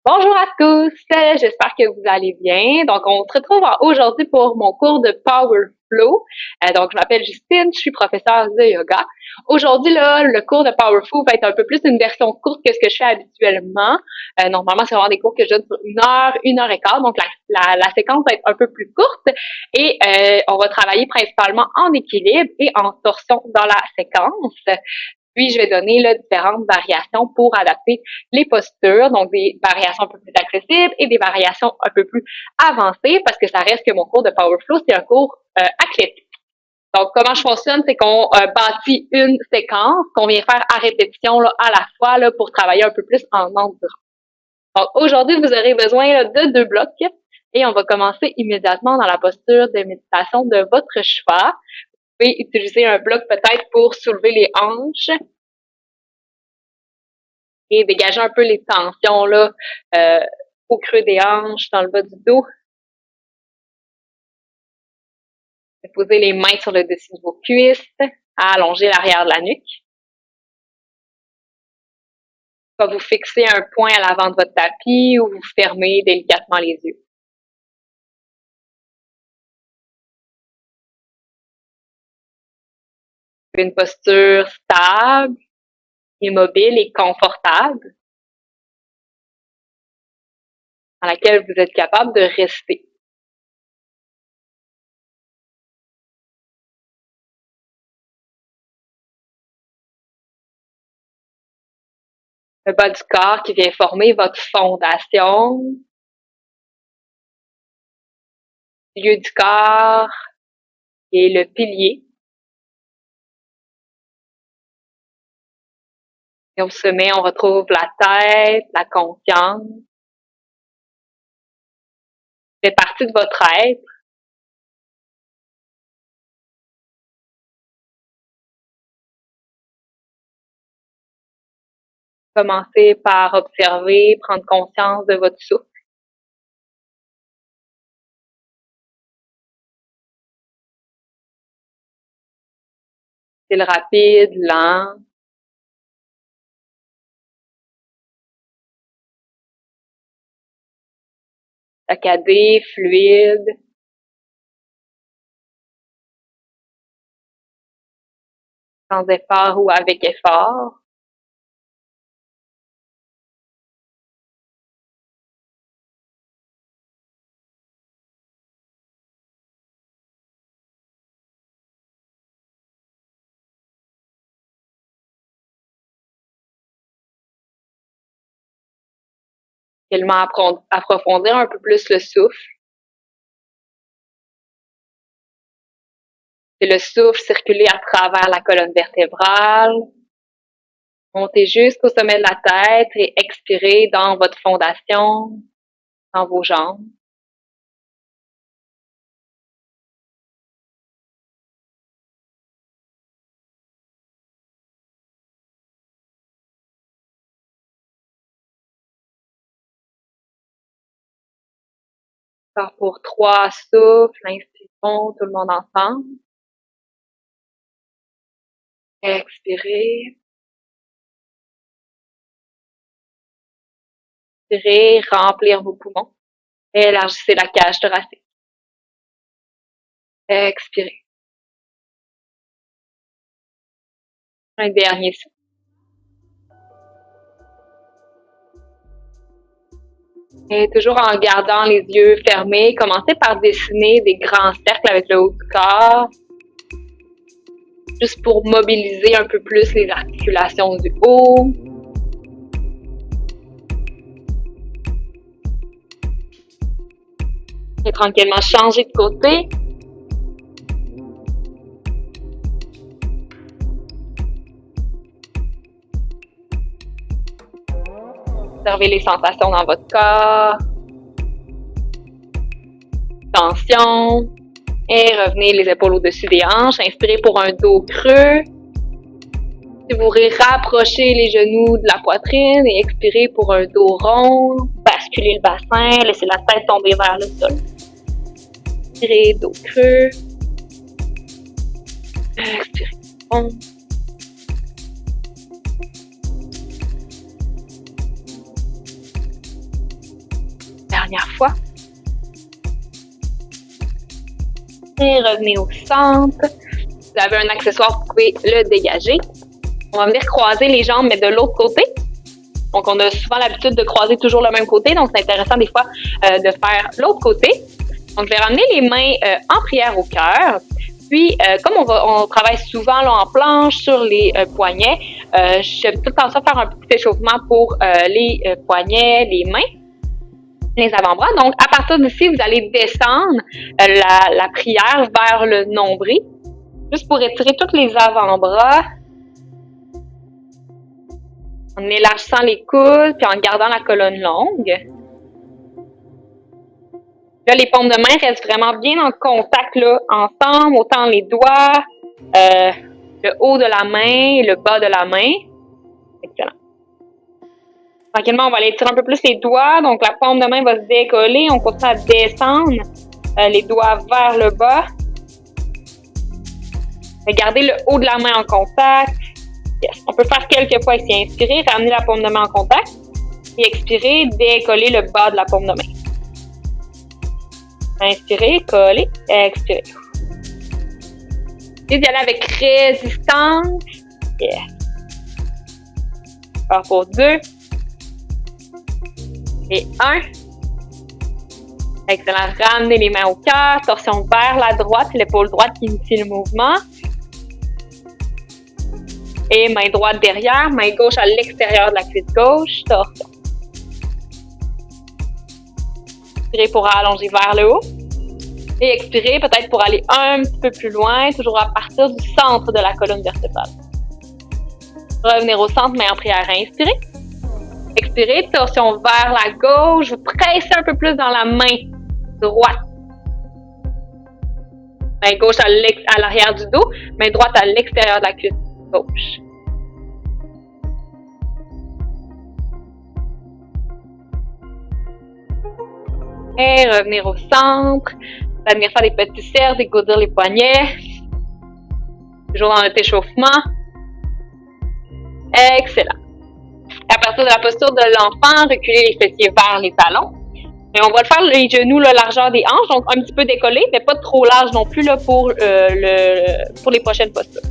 Bonjour à tous, j'espère que vous allez bien. Donc, on se retrouve aujourd'hui pour mon cours de Power Flow. Donc, je m'appelle Justine, je suis professeure de yoga. Aujourd'hui, là, le cours de Power Flow va être un peu plus une version courte que ce que je fais habituellement. Normalement, c'est vraiment des cours que je donne sur 1 et quart. Donc, la séquence va être un peu plus courte et on va travailler principalement en équilibre et en torsion dans la séquence. Puis, je vais donner là, différentes variations pour adapter les postures, donc des variations un peu plus accessibles et des variations un peu plus avancées, parce que ça reste que mon cours de Power Flow, c'est un cours athlétique. Donc, comment je fonctionne, c'est qu'on bâtit une séquence qu'on vient faire à répétition là, à la fois là, pour travailler un peu plus en endurance. Donc, aujourd'hui, vous aurez besoin là, de 2 blocs et on va commencer immédiatement dans la posture de méditation de votre choix. Vous pouvez utiliser un bloc peut-être pour soulever les hanches et dégager un peu les tensions là, au creux des hanches, dans le bas du dos. Posez les mains sur le dessus de vos cuisses, allonger l'arrière de la nuque. Pas vous fixer un point à l'avant de votre tapis ou vous fermez délicatement les yeux. Une posture stable, immobile et confortable dans laquelle vous êtes capable de rester. Le bas du corps qui vient former votre fondation. Le milieu du corps et le pilier. Et au sommet, on retrouve la tête, la conscience. C'est partie de votre être. Commencez par observer, prendre conscience de votre souffle. C'est le rapide, lent. Saccadé, fluide. Sans effort ou avec effort. Également approfondir un peu plus le souffle. C'est le souffle circuler à travers la colonne vertébrale. Montez jusqu'au sommet de la tête et expirez dans votre fondation, dans vos jambes. Encore pour 3 souffles, inspirons tout le monde ensemble. Expirez. Expirez, remplir vos poumons. Élargissez la cage thoracique. Expirez. Un dernier souffle. Et toujours en gardant les yeux fermés, commencez par dessiner des grands cercles avec le haut du corps, juste pour mobiliser un peu plus les articulations du haut. Et tranquillement changer de côté. Observez les sensations dans votre corps. Tension. Et revenez les épaules au-dessus des hanches. Inspirez pour un dos creux. Si vous rapprochez les genoux de la poitrine et expirez pour un dos rond. Basculez le bassin. Laissez la tête tomber vers le sol. Inspirez, dos creux. Expirez, rond. dernière fois. Et revenez au centre. Vous avez un accessoire, vous pouvez le dégager. On va venir croiser les jambes, mais de l'autre côté. Donc, on a souvent l'habitude de croiser toujours le même côté. Donc, c'est intéressant des fois de faire l'autre côté. Donc, je vais ramener les mains en prière au cœur. Puis, comme on travaille souvent là, en planche sur les poignets, j'aime tout le temps ça faire un petit échauffement pour les poignets, les mains, les avant-bras. Donc, à partir d'ici, vous allez descendre la prière vers le nombril, juste pour étirer tous les avant-bras, en élargissant les coudes, puis en gardant la colonne longue. Là, les paumes de main restent vraiment bien en contact là, ensemble, autant les doigts, le haut de la main et le bas de la main. Excellent. Tranquillement, on va aller étirer un peu plus les doigts. Donc, la paume de main va se décoller. On continue à descendre les doigts vers le bas. Gardez le haut de la main en contact. Yes. On peut faire quelques fois ici. Inspirez, ramenez la paume de main en contact. Et expirez, décoller le bas de la paume de main. Inspirez, collez, expirez. Essayez d'y aller avec résistance. Yes. Encore pour 2. Et 1. Excellent. Ramenez les mains au cœur. Torsion vers la droite. L'épaule droite qui initie le mouvement. Et main droite derrière. Main gauche à l'extérieur de la cuisse gauche. Torsion. Inspirez pour allonger vers le haut. Et expirez peut-être pour aller un petit peu plus loin, toujours à partir du centre de la colonne vertébrale. Revenir au centre, main en prière. Inspirez. Expirez, torsion vers la gauche. Vous pressez un peu plus dans la main droite. Main gauche à l'arrière du dos. Main droite à l'extérieur de la cuisse gauche. Et revenir au centre. Vous allez venir faire des petits cercles, dégourdir les poignets. Toujours dans notre échauffement. Excellent. À partir de la posture de l'enfant, reculez les fessiers vers les talons. Et on va le faire les genoux, la largeur des hanches, donc un petit peu décollé, mais pas trop large non plus là, pour les prochaines postures.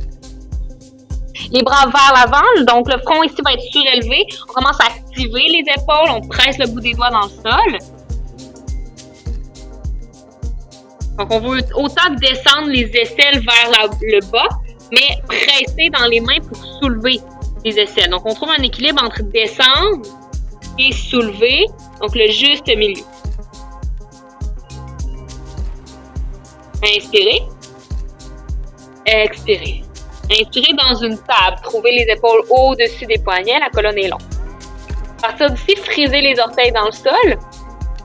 Les bras vers l'avant, donc le front ici va être surélevé. On commence à activer les épaules, on presse le bout des doigts dans le sol. Donc, on veut autant descendre les aisselles vers le bas, mais presser dans les mains pour soulever les aisselles. Donc, on trouve un équilibre entre descendre et soulever, donc le juste milieu. Inspirez. Expirez. Inspirez dans une table. Trouvez les épaules au-dessus des poignets, la colonne est longue. À partir d'ici, frisez les orteils dans le sol.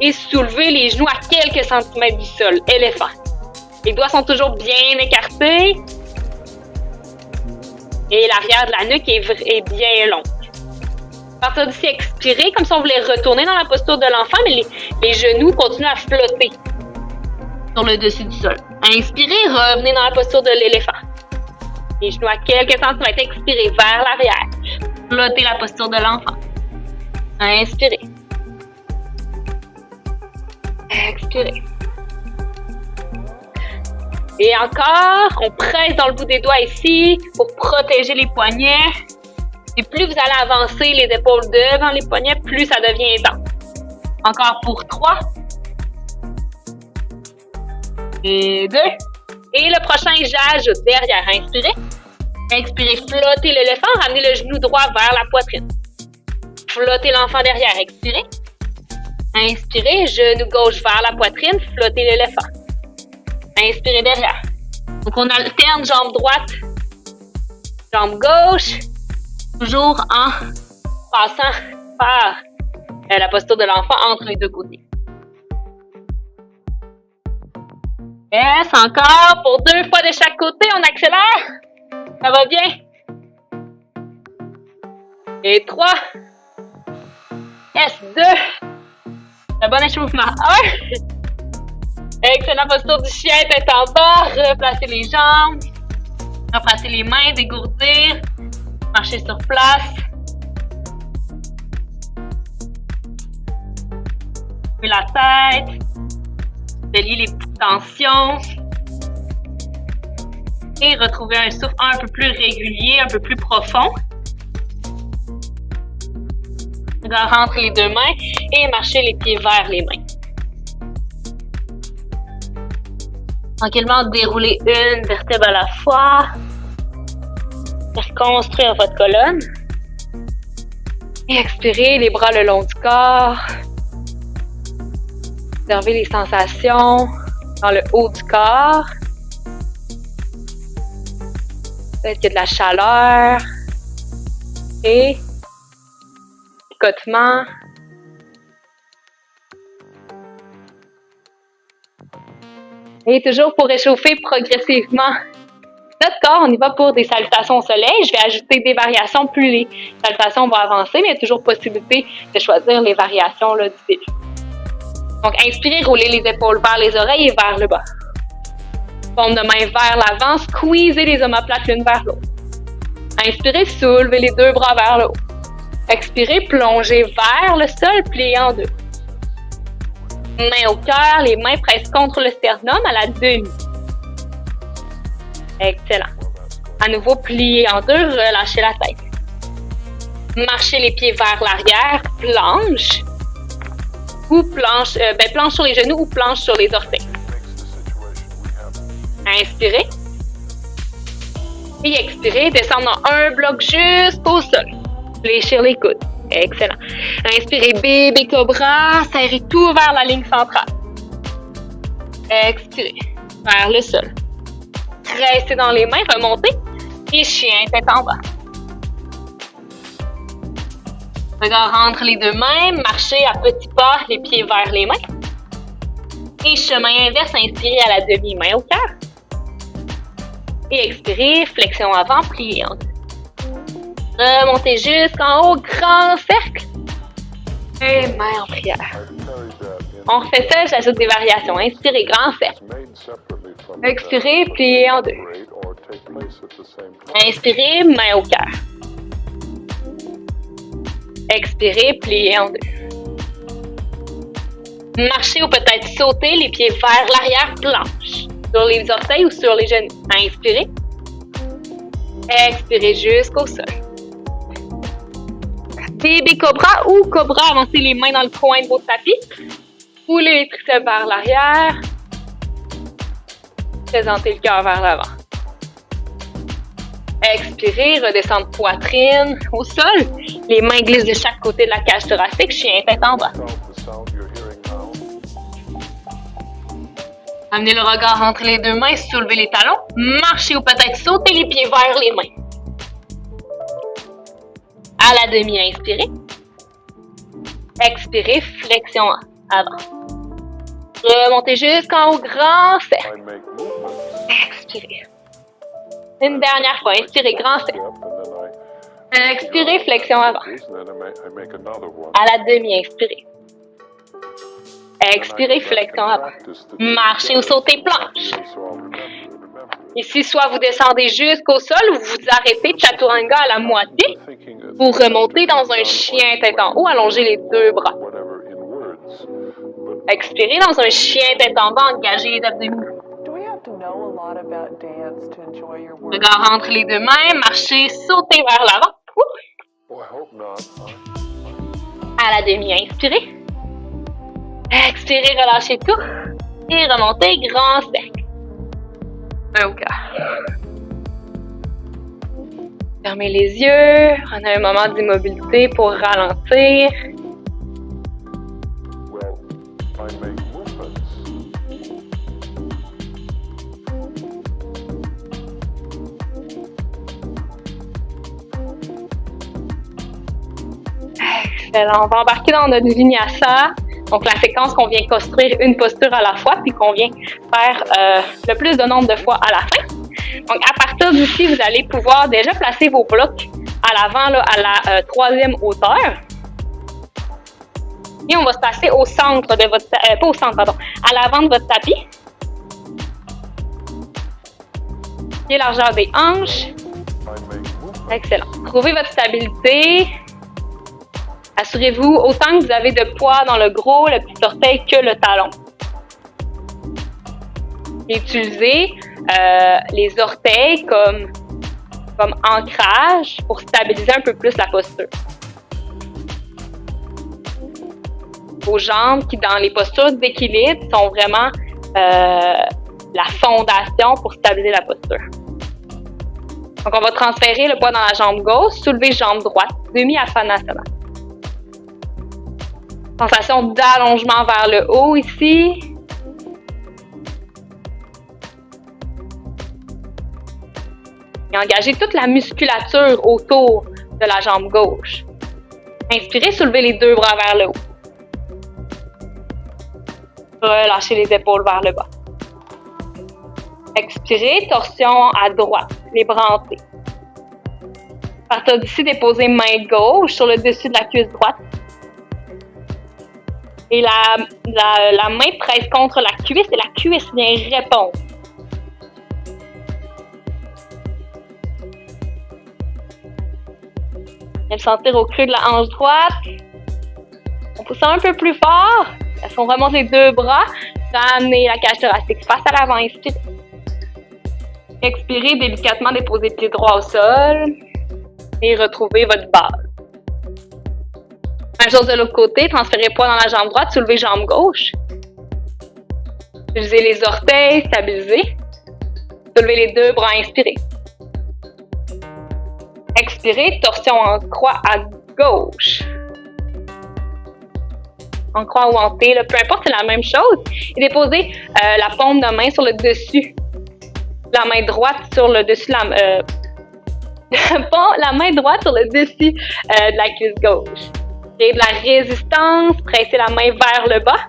Et soulevez les genoux à quelques centimètres du sol. Éléphant. Les doigts sont toujours bien écartés. Et l'arrière de la nuque est bien long. À partir d'ici, expirez, comme si on voulait retourner dans la posture de l'enfant, mais les genoux continuent à flotter sur le dessus du sol. Inspirez, revenez dans la posture de l'éléphant. Les genoux à quelques centimètres. Expirez vers l'arrière. Flottez la posture de l'enfant. Inspirez. Expirez. Et encore, on presse dans le bout des doigts ici pour protéger les poignets. Et plus vous allez avancer les épaules devant les poignets, plus ça devient intense. Encore pour 3. Et 2. Et le prochain, j'ajoute derrière. Inspirez. Expirez, flottez l'éléphant. Ramenez le genou droit vers la poitrine. Flottez l'enfant derrière. Expirez. Inspirez, genou gauche vers la poitrine, flottez l'éléphant. Inspirez derrière. Donc, on alterne jambe droite, jambe gauche, toujours en passant par la posture de l'enfant entre les deux côtés. Yes, encore pour 2 fois de chaque côté, on accélère. Ça va bien. Et 3. Yes, 2. Un bon échauffement. 1. Excellent posture du chien, tête en bas. Replacez les jambes. Replacez les mains, dégourdir. Marchez sur place. La tête, relier les tensions et retrouver un souffle un peu plus régulier, un peu plus profond. Regard entre les deux mains et marcher les pieds vers les mains. Tranquillement dérouler une vertèbre à la fois. Reconstruire votre colonne. Et expirer les bras le long du corps. Observez les sensations dans le haut du corps. Peut-être qu'il y a de la chaleur et picotement. Et toujours pour réchauffer progressivement notre corps, on y va pour des salutations au soleil. Je vais ajouter des variations plus les salutations vont avancer, mais il y a toujours possibilité de choisir les variations là, du début. Donc, inspirez, roulez les épaules vers les oreilles et vers le bas. Paume de main vers l'avant, squeezez les omoplates l'une vers l'autre. Inspirez, soulevez les deux bras vers le haut. Expirez, plongez vers le sol, pliez en deux. Mains au cœur, les mains pressent contre le sternum à la demi. Excellent. À nouveau, pliez en deux, relâchez la tête. Marchez les pieds vers l'arrière, planche. Ou planche sur les genoux ou planche sur les orteils. Inspirez. Et expirez, descendre dans un bloc jusqu'au sol. Fléchir les coudes. Excellent. Inspirez, bébé cobra, serrez tout vers la ligne centrale. Expirez, vers le sol. Restez dans les mains, remontez. Et chien, tête en bas. Regard entre les deux mains, marchez à petits pas, les pieds vers les mains. Et chemin inverse, inspirez à la demi-main au cœur. Et expirez, flexion avant, pliez en deux. Remontez jusqu'en haut, grand cercle. Et main en prière. On refait ça, j'ajoute des variations. Inspirez, grand cercle. Expirez, pliez en deux. Inspirez, main au cœur. Expirez, pliez en deux. Marchez ou peut-être sauter les pieds vers l'arrière, planche. Sur les orteils ou sur les genoux. Inspirez. Expirez jusqu'au sol. Bébé cobra ou cobra, avancez les mains dans le coin de votre tapis. Roulez les triceps vers l'arrière. Présentez le cœur vers l'avant. Expirez, redescendre poitrine au sol. Les mains glissent de chaque côté de la cage thoracique, chien tête en bas. Amenez le regard entre les deux mains, soulevez les talons. Marchez ou peut-être sautez les pieds vers les mains. À la demi, inspirez. Expirez, flexion avant. Remontez jusqu'en haut, grand cercle. Expirez. Une dernière fois, inspirez, grand cercle. Expirez, flexion avant. À la demi, inspirez. Expirez, flexion avant. Marchez ou sautez planche. Ici, soit vous descendez jusqu'au sol ou vous arrêtez chaturanga à la moitié pour remonter dans un chien tête en haut, allongez les deux bras. Expirez dans un chien tête en bas, engagez les abdominaux. Regard entre les deux mains, marchez, sautez vers l'avant. À la demi, inspirez. Expirez, relâchez tout. Et remontez, grand cercle. Un au cœur. Fermez les yeux. Prenez un moment d'immobilité pour ralentir. Excellent. On va embarquer dans notre vinyasa. Donc, la séquence qu'on vient construire une posture à la fois, puis qu'on vient faire le plus de nombre de fois à la fin. Donc, à partir d'ici, vous allez pouvoir déjà placer vos blocs à l'avant, là, à la troisième hauteur. Et on va se placer au centre de votre... pas au centre, pardon. À l'avant de votre tapis. Pied largeur des hanches. Excellent. Trouvez votre stabilité. Assurez-vous autant que vous avez de poids dans le gros, le petit orteil que le talon. Utilisez les orteils comme ancrage pour stabiliser un peu plus la posture. Vos jambes qui, dans les postures d'équilibre, sont vraiment la fondation pour stabiliser la posture. Donc, on va transférer le poids dans la jambe gauche, soulever jambe droite, demi-asana. Sensation d'allongement vers le haut ici. Et engagez toute la musculature autour de la jambe gauche. Inspirez, soulevez les deux bras vers le haut. Relâchez les épaules vers le bas. Expirez, torsion à droite, les bras hantés. À partir d'ici, déposez main gauche sur le dessus de la cuisse droite. Et la main presse contre la cuisse et la cuisse vient répondre. Viens le sentir au creux de la hanche droite. On pousse un peu plus fort. On remonte les deux bras. Ramenez la cage thoracique face à l'avant. Inspirez. Expirez, délicatement déposez le pied droit au sol. Et retrouvez votre base. Même chose de l'autre côté. Transférez poids dans la jambe droite. Soulevez jambe gauche. Utilisez les orteils. Stabilisez. Soulevez les deux bras. Inspirez. Expirez, torsion en croix à gauche. En croix ou en T, peu importe, c'est la même chose. Et déposez la paume de main sur le dessus. La main droite sur le dessus de la main droite sur le dessus de la cuisse gauche. Créez de la résistance, pressez la main vers le bas.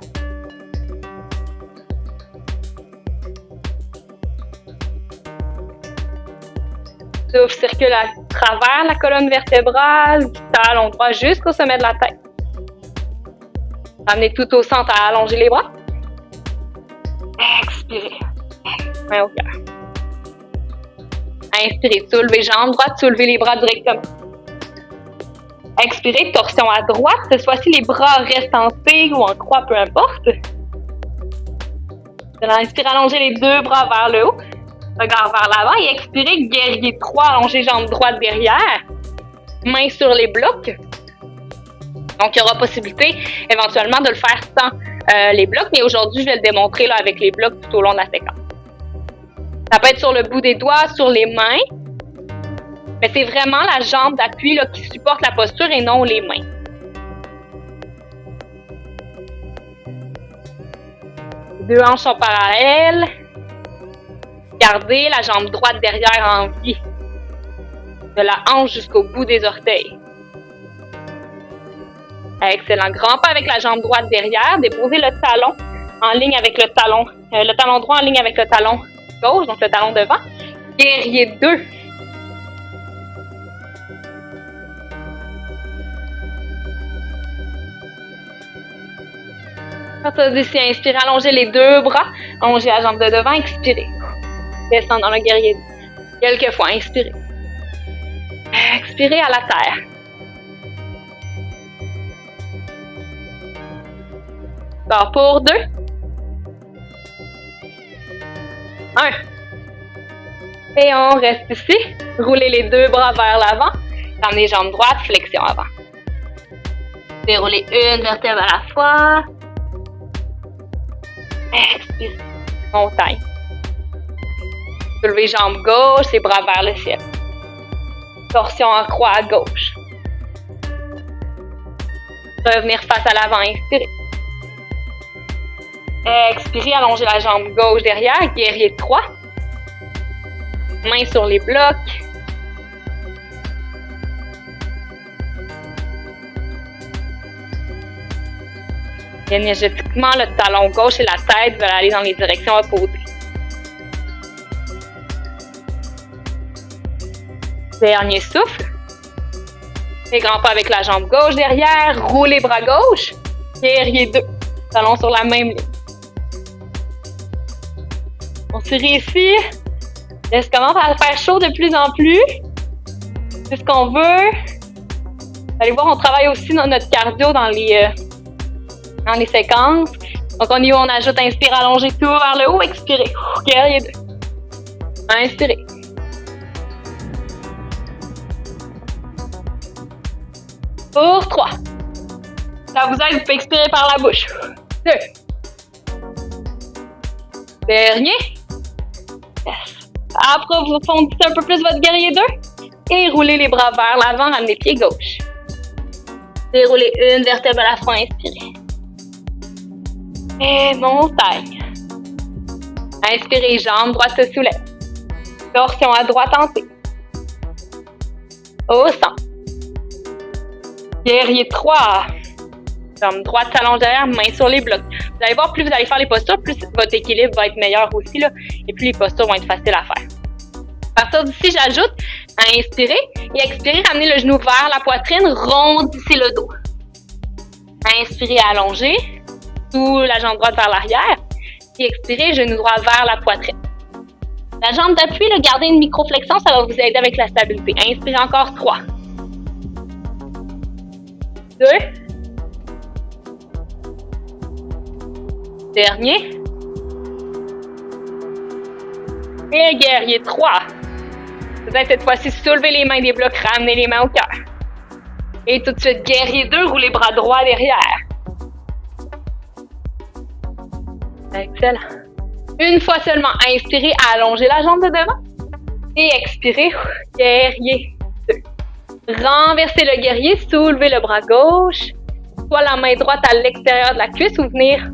Souffle circule à travers la colonne vertébrale, du talon droit jusqu'au sommet de la tête. Ramenez tout au centre à allonger les bras. Expirez. Main au cœur. Inspirez, soulevez jambe droite, soulevez les bras directement. Expirez, torsion à droite. Cette fois-ci, les bras restent en T ou en croix, peu importe. Inspirez, allongez les deux bras vers le haut. Regard vers l'avant et expirez, guerrier 3, allongez jambe droite derrière. Main sur les blocs. Donc, il y aura possibilité éventuellement de le faire sans les blocs, mais aujourd'hui, je vais le démontrer là, avec les blocs tout au long de la séquence. Ça peut être sur le bout des doigts, sur les mains, mais c'est vraiment la jambe d'appui là, qui supporte la posture et non les mains. Les deux hanches sont parallèles. Gardez la jambe droite derrière en vie. De la hanche jusqu'au bout des orteils. Excellent. Grand pas avec la jambe droite derrière. Déposez le talon en ligne avec le talon droit en ligne avec le talon gauche, donc le talon devant. Guerrier 2. Partir d'ici, inspirez, allongez les deux bras. Allongez la jambe de devant, expirez. Descendre dans le guerrier 2. Quelques fois, inspirez. Expirez à la terre. Bon, pour 2. 1. Et on reste ici. Roulez les deux bras vers l'avant. Ramenez jambe droite, flexion avant. Déroulez une vertèbre à la fois. Expirez. Montagne. Soulevez jambe gauche, les bras vers le ciel. Torsion en croix à gauche. Revenir face à l'avant, inspirez. Expirez, allongez la jambe gauche derrière, guerrier 3. Main sur les blocs. Énergétiquement, le talon gauche et la tête veulent aller dans les directions opposées. Dernier souffle. Et grand pas avec la jambe gauche derrière. Roulez bras gauche. Guerrier 2. Talon sur la même ligne. On se réussit. Laisse commence à faire chaud de plus en plus. C'est ce qu'on veut. allez voir, on travaille aussi dans notre cardio dans les séquences. Donc, on ajoute inspire, allonger tout vers le haut, expirer. Guerrier 2. Inspirez. Pour 3. Ça vous aide, vous pouvez expirer par la bouche. 2. Dernier. Yes. Après, vous fondissez un peu plus votre guerrier 2 et roulez les bras vers l'avant, ramenez pied gauche. Déroulez une vertèbre à la fois, inspirez. Et montagne. Inspirez, jambe droite se soulève. Torsion à droite hantée. Au centre. Guerrier 3. Jambe droite s'allonge derrière, main sur les blocs. Vous allez voir, plus vous allez faire les postures, plus votre équilibre va être meilleur aussi, là, et plus les postures vont être faciles à faire. À partir d'ici, j'ajoute à inspirer et expirer, ramenez le genou vers la poitrine, rondissez le dos. Inspirez, allongez, sous la jambe droite vers l'arrière, et expirez, genou droit vers la poitrine. La jambe d'appui, gardez une microflexion, ça va vous aider avec la stabilité. Inspirez encore 3. 2. Dernier. Et guerrier 3. Peut-être cette fois-ci, soulevez les mains des blocs, ramenez les mains au cœur. Et tout de suite, guerrier 2, roulez bras droit derrière. Excellent. Une fois seulement, inspirez, allongez la jambe de devant. Et expirez, guerrier 2. Renversez le guerrier, soulevez le bras gauche. Soit la main droite à l'extérieur de la cuisse ou venir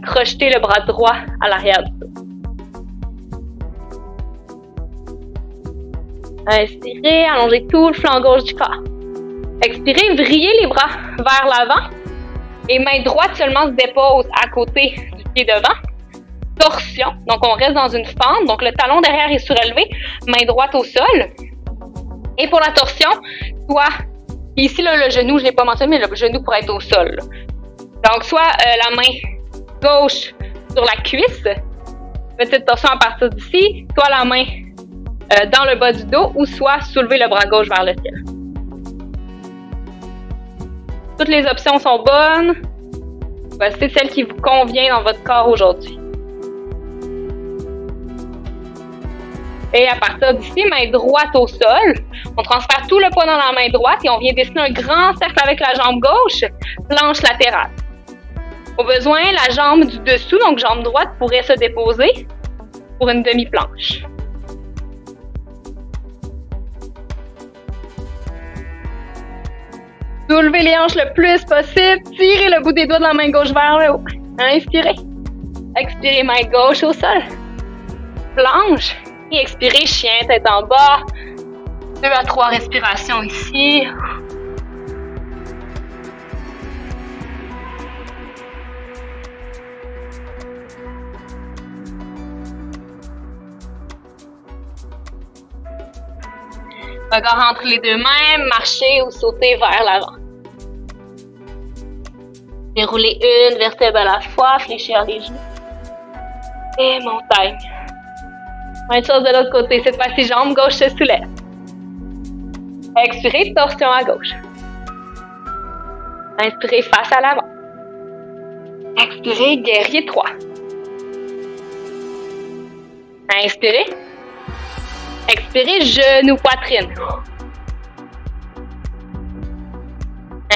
crocheter le bras droit à l'arrière du dos. Inspirez, allongez tout le flanc gauche du corps. Expirez, vrillez les bras vers l'avant. Et main droite seulement se dépose à côté du pied devant. Torsion, donc on reste dans une fente. Donc le talon derrière est surélevé, main droite au sol. Et pour la torsion, soit, ici le genou, je ne l'ai pas mentionné, mais le genou pourrait être au sol. Donc soit la main gauche sur la cuisse, petite torsion à partir d'ici, soit la main dans le bas du dos ou soit soulever le bras gauche vers le ciel. Toutes les options sont bonnes. C'est celle qui vous convient dans votre corps aujourd'hui. Et à partir d'ici, main droite au sol. On transfère tout le poids dans la main droite et on vient dessiner un grand cercle avec la jambe gauche, planche latérale. Au besoin, la jambe du dessous, donc jambe droite, pourrait se déposer pour une demi-planche. Soulevez les hanches le plus possible. Tirez le bout des doigts de la main gauche vers le haut. Inspirez. Expirez, main gauche au sol. Planche. Et expirez, chien, tête en bas. 2 à 3 respirations ici. Regard entre les deux mains, marcher ou sauter vers l'avant. Déroulez une vertèbre à la fois, fléchir les genoux. Et montagne. Même chose de l'autre côté, cette fois-ci, jambe gauche se soulève. Expirez, torsion à gauche. Inspirez, face à l'avant. Expirez, guerrier 3. Inspirez. Expirez, genou, poitrine.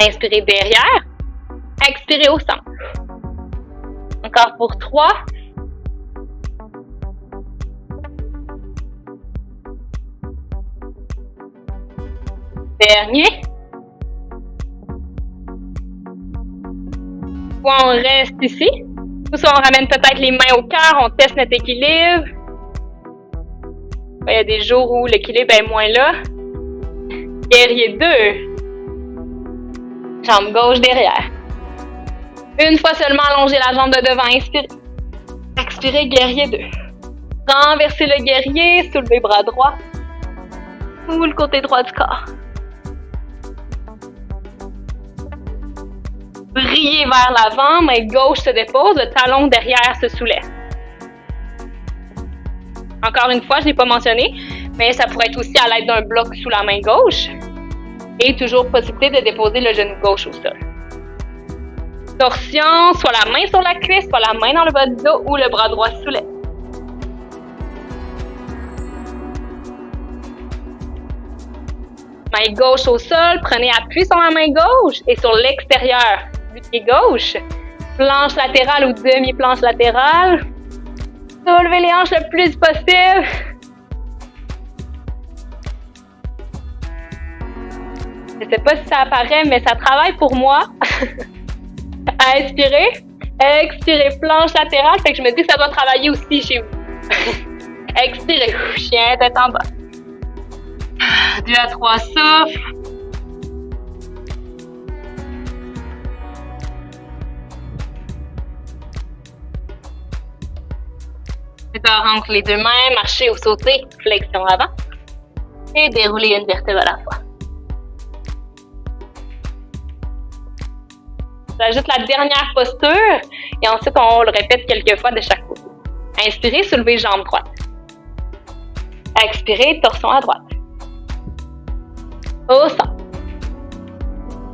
Inspirez derrière. Expirez au centre. Encore pour 3. Dernier. Soit on reste ici. Ou soit on ramène peut-être les mains au cœur, on teste notre équilibre. Il y a des jours où l'équilibre est moins là. Guerrier 2. Jambe gauche derrière. Une fois seulement, allongez la jambe de devant. Inspirez. Expirez, guerrier 2. Renversez le guerrier, soulevez bras droit. Ou le côté droit du corps. Brillez vers l'avant, main gauche se dépose, le talon derrière se soulève. Encore une fois, je ne l'ai pas mentionné, mais ça pourrait être aussi à l'aide d'un bloc sous la main gauche. Et toujours possibilité de déposer le genou gauche au sol. Torsion, soit la main sur la cuisse, soit la main dans le bas du dos ou le bras droit soulève. Main gauche au sol, prenez appui sur la main gauche et sur l'extérieur du pied gauche. Planche latérale ou demi-planche latérale. Soulevez les hanches le plus possible. Je ne sais pas si ça apparaît, mais ça travaille pour moi. Inspirez, expirez, planche latérale. Fait que je me dis que ça doit travailler aussi chez vous. Expirez, chien tête en bas. 2 à 3 souffles. Entre les deux mains, marcher ou sauter, flexion avant. Et dérouler une vertèbre à la fois. J'ajoute la dernière posture et ensuite on le répète quelques fois de chaque côté. Inspirez, soulevez jambe droite. Expirez, torsion à droite. Au centre.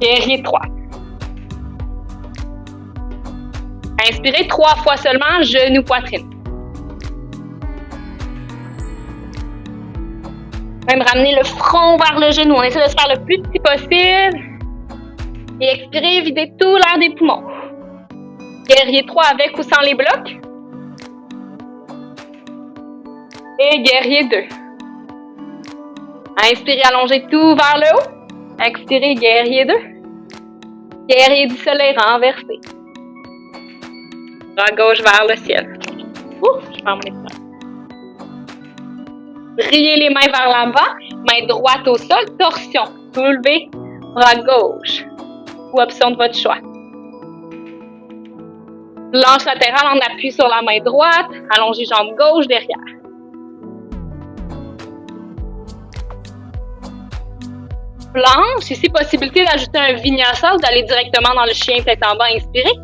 Guerrier 3. Inspirez 3 fois seulement, genou, poitrine. Même ramener le front vers le genou. On essaie de se faire le plus petit possible. Et expirez, videz tout l'air des poumons. Guerrier 3 avec ou sans les blocs. Et guerrier 2. Inspirez, allongez tout vers le haut. Expirez, guerrier 2. Guerrier du soleil renversé. Bras gauche vers le ciel. Je ferme les bras. Brillez les mains vers l'avant. Main droite au sol, torsion. Soulevez, bras gauche. Ou option de votre choix. Planche latérale en appui sur la main droite. Allongez jambe gauche derrière. Planche, ici possibilité d'ajouter un vinyasa ou d'aller directement dans le chien tête en bas. Inspirez.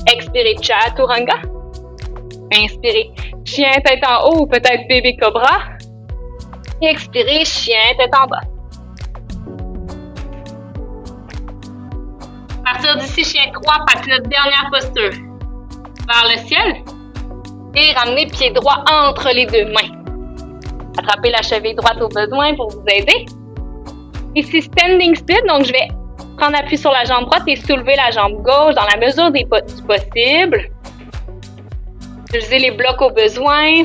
Expirez, chaturanga. Inspirez, chien tête en haut ou peut-être bébé cobra. Et expirez, chien tête en bas. À partir d'ici, chien 3, passez notre dernière posture. Vers le ciel. Et ramenez pied droit entre les deux mains. Attrapez la cheville droite au besoin pour vous aider. Ici, standing split, donc je vais prendre appui sur la jambe droite et soulever la jambe gauche dans la mesure du possible. Utilisez les blocs au besoin.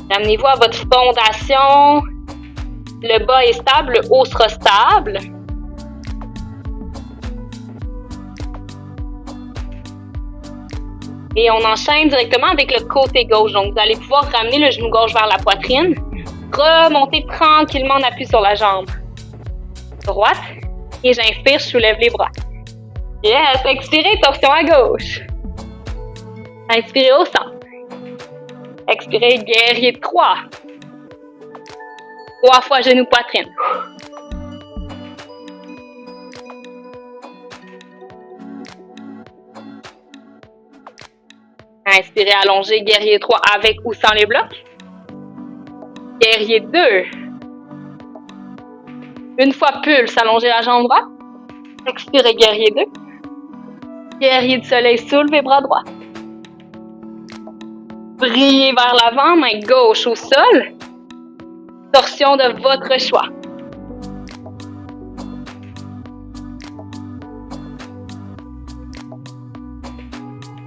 Ramenez-vous à votre fondation. Le bas est stable, le haut sera stable. Et on enchaîne directement avec le côté gauche. Donc, vous allez pouvoir ramener le genou gauche vers la poitrine. Remontez tranquillement en appui sur la jambe droite. Et j'inspire, je soulève les bras. Yes! Expirez, torsion à gauche. Inspirez au centre. Expirez, guerrier 3. 3 fois genou, poitrine. Inspirez, allongez, guerrier 3 avec ou sans les blocs. Guerrier 2. Une fois pulse, allongez la jambe droite. Expirez, guerrier 2. Guerrier du soleil, soulevez bras droit. Brillez vers l'avant, main gauche au sol. Torsion de votre choix.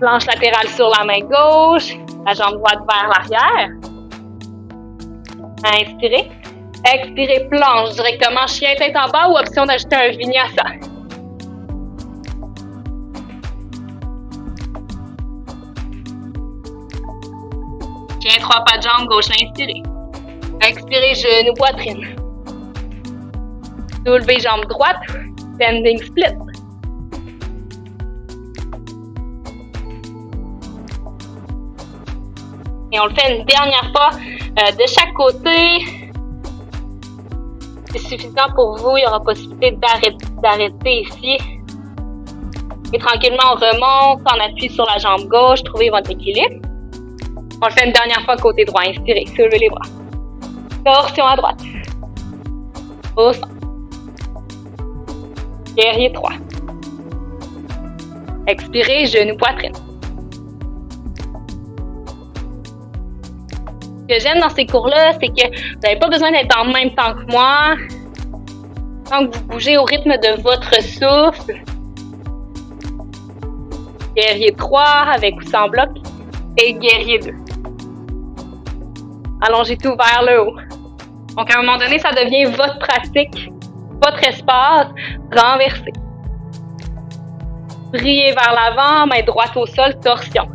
Planche latérale sur la main gauche, la jambe droite vers l'arrière. Inspirez. Expirez, planche directement, chien tête en bas ou option d'ajouter un vinyasa. Chien 3 pas de jambe gauche, inspirez. Expirez, genou, poitrine. Soulevez jambe droite, standing split. Et on le fait une dernière fois de chaque côté. C'est suffisant pour vous. Il y aura possibilité d'arrêter ici. Et tranquillement, on remonte en appui sur la jambe gauche. Trouvez votre équilibre. On le fait une dernière fois côté droit. Inspirez, soulevez les bras. Torsion à droite. Au centre. Guerrier 3. Expirez, genou, poitrine. Ce que j'aime dans ces cours-là, c'est que vous n'avez pas besoin d'être en même temps que moi. Donc, vous bougez au rythme de votre souffle. Guerrier 3 avec ou sans bloc. Et guerrier 2. Allongez tout vers le haut. Donc, à un moment donné, ça devient votre pratique, votre espace, renversé. Brillez vers l'avant, main droite au sol, torsion.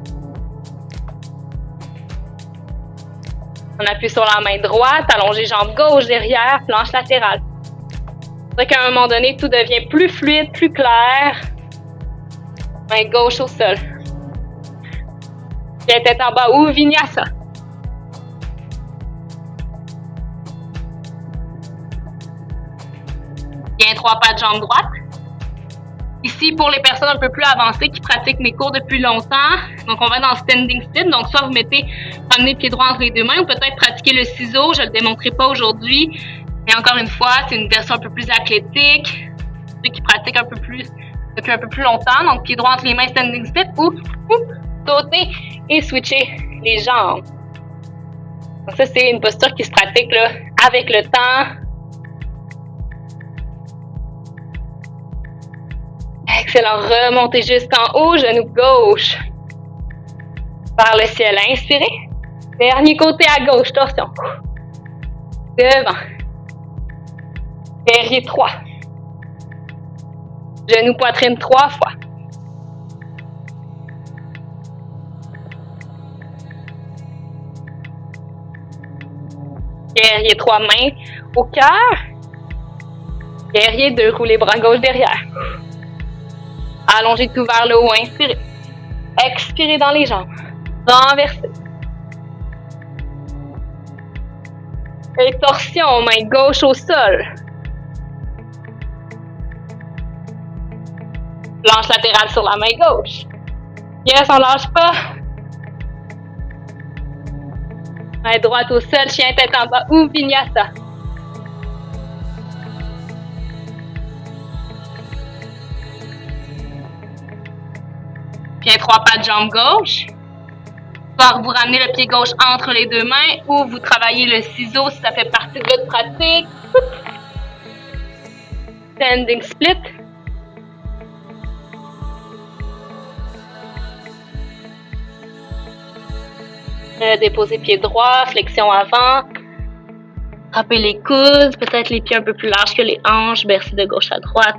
On appuie sur la main droite, allongez jambe gauche derrière, planche latérale. C'est vrai qu'à un moment donné, tout devient plus fluide, plus clair. Main gauche au sol. Pied tête en bas ou vinyasa. Bien 3 pas de jambe droite. Ici, pour les personnes un peu plus avancées qui pratiquent mes cours depuis longtemps, donc on va dans standing split. Donc soit vous mettez, promenez le pied droit entre les deux mains ou peut-être pratiquer le ciseau. Je ne le démontrerai pas aujourd'hui. Mais encore une fois, c'est une version un peu plus athlétique. Ceux qui pratiquent un peu plus depuis un peu plus longtemps. Donc pied droit entre les mains, standing split ou sauter et switcher les jambes. Donc ça, c'est une posture qui se pratique là, avec le temps. Excellent. Remontez jusqu'en haut, genou gauche. Vers le ciel. Inspirez. Dernier côté à gauche, torsion. Devant. Guerrier 3. Genou poitrine 3 fois. Guerrier 3 mains au cœur. Guerrier 2, roulez bras gauche derrière. Allongez tout vers le haut, inspirez. Expirez dans les jambes. Renversez. Et torsion, main gauche au sol. Planche latérale sur la main gauche. Yes, on lâche pas. Main droite au sol, chien tête en bas ou vinyasa. Bien 3 pas de jambe gauche. Soit vous ramenez le pied gauche entre les deux mains ou vous travaillez le ciseau si ça fait partie de votre pratique. Standing split. Déposez pied droit, flexion avant. Attrapez les coudes, peut-être les pieds un peu plus larges que les hanches, bercez de gauche à droite.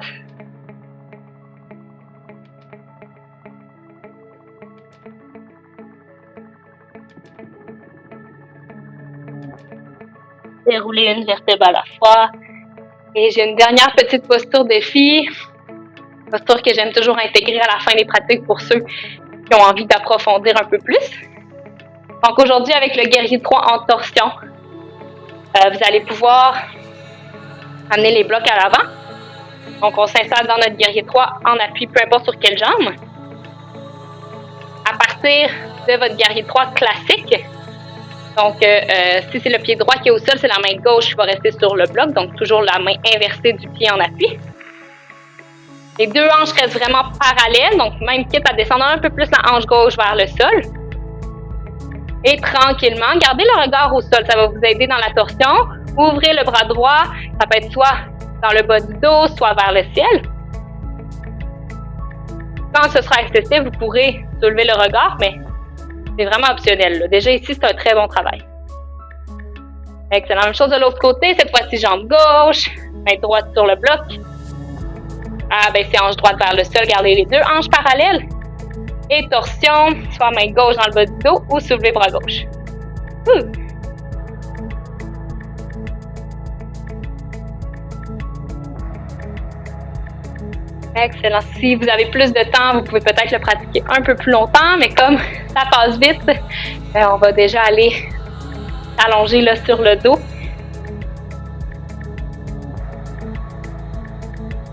Déroulez une vertèbre à la fois. Et j'ai une dernière petite posture défi. Posture que j'aime toujours intégrer à la fin des pratiques pour ceux qui ont envie d'approfondir un peu plus. Donc aujourd'hui, avec le guerrier 3 en torsion, vous allez pouvoir amener les blocs à l'avant. Donc on s'installe dans notre guerrier 3 en appui, peu importe sur quelle jambe. À partir de votre guerrier 3 classique, donc si c'est le pied droit qui est au sol, c'est la main gauche qui va rester sur le bloc, donc toujours la main inversée du pied en appui. Les deux hanches restent vraiment parallèles, donc même quitte à descendre un peu plus la hanche gauche vers le sol. Et tranquillement, gardez le regard au sol, ça va vous aider dans la torsion. Ouvrez le bras droit, ça peut être soit dans le bas du dos, soit vers le ciel. Quand ce sera accessible, vous pourrez soulever le regard, mais c'est vraiment optionnel, là. Déjà ici, c'est un très bon travail. Excellent. Même chose de l'autre côté, cette fois-ci jambe gauche, main droite sur le bloc. Abaissez hanche droite vers le sol, gardez les deux hanches parallèles. Et torsion, soit main gauche dans le bas du dos ou soulevez bras gauche. Excellent. Si vous avez plus de temps, vous pouvez peut-être le pratiquer un peu plus longtemps, mais comme ça passe vite, on va déjà aller allonger là sur le dos.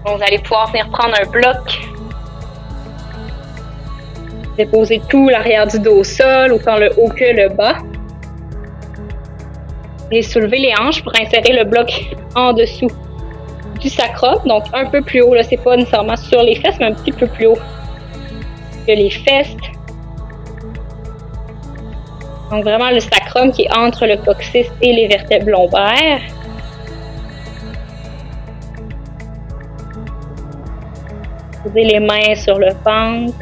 Vous allez pouvoir venir prendre un bloc. Déposez tout l'arrière du dos au sol, autant le haut que le bas. Et soulevez les hanches pour insérer le bloc en dessous du sacrum, donc un peu plus haut. Là, c'est pas nécessairement sur les fesses, mais un petit peu plus haut que les fesses. Donc vraiment le sacrum qui est entre le coccyx et les vertèbres lombaires. Posez les mains sur le ventre.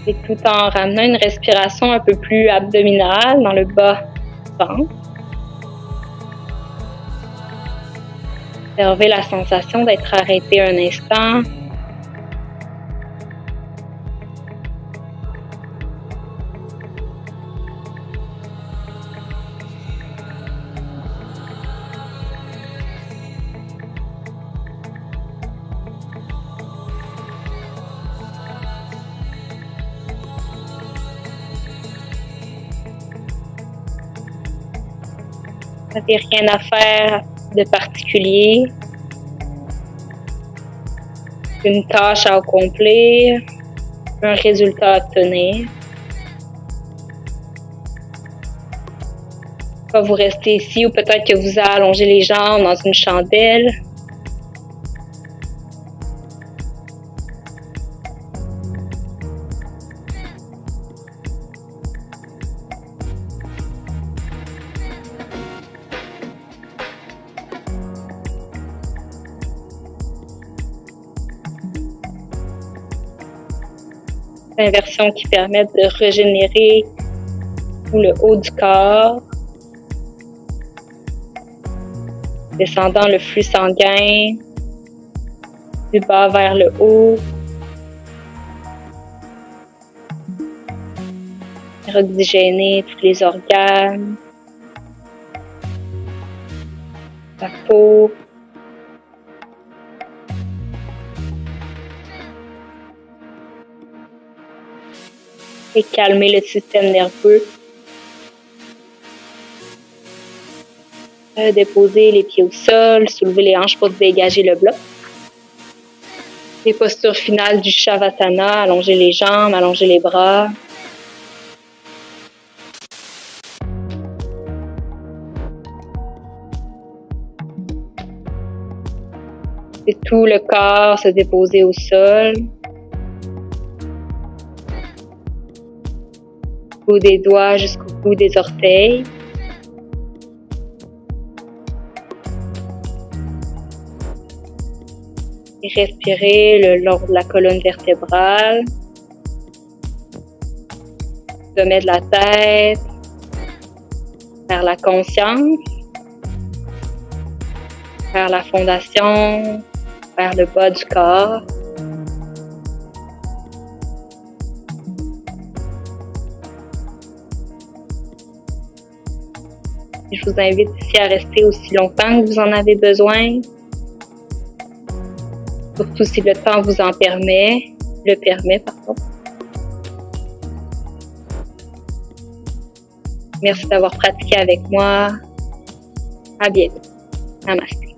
Et tout en ramenant une respiration un peu plus abdominale dans le bas du ventre. Observez la sensation d'être arrêté un instant. Vous n'avez rien à faire de particulier. Une tâche à accomplir, un résultat à obtenir. Soit vous restez ici ou peut-être que vous allongez les jambes dans une chandelle. Inversion qui permet de régénérer tout le haut du corps, descendant le flux sanguin du bas vers le haut, oxygéner tous les organes, la peau, et calmer le système nerveux. Déposer les pieds au sol, soulever les hanches pour dégager le bloc. Les postures finales du Shavasana, allonger les jambes, allonger les bras. Et tout le corps se déposer au sol. Bout des doigts jusqu'au bout des orteils. Et respirez le long de la colonne vertébrale, sommet de la tête, vers la conscience, vers la fondation, vers le bas du corps. Je vous invite ici à rester aussi longtemps que vous en avez besoin. Surtout si le temps vous en permet, Merci d'avoir pratiqué avec moi. À bientôt. Namaste.